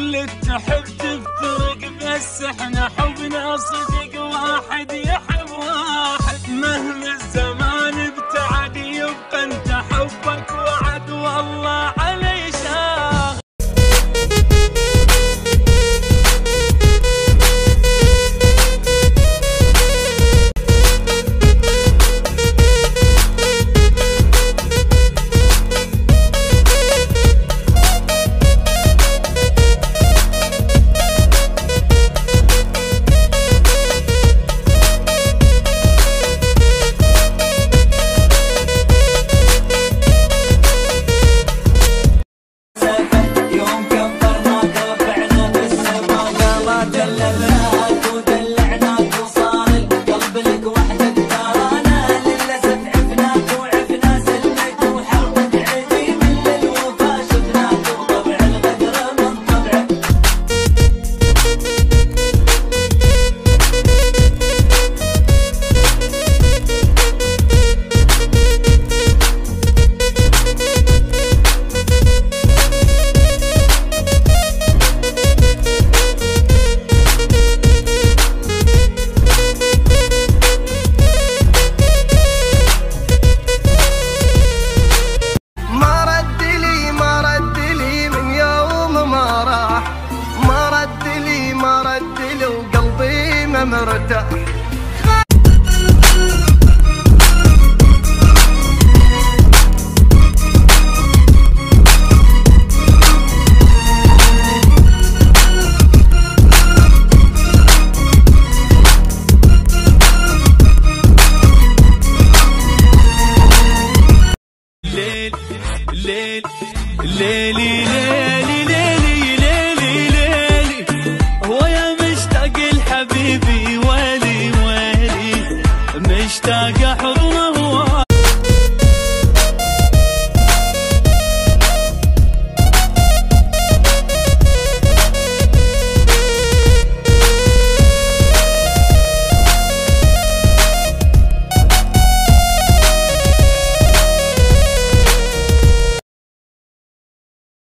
كلك تحب تفترق، بس احنا حبنا صدق، واحد يحب واحد. مهما الزمان ابتعد يبقى انت حبك وعد، والله علي شاغ. مرتاح. ليل ليل ليلي ليلي ليلي ليلي ليلي، هو يا مشتاق الحبيبي ويلي ويلي، مشتاق حضن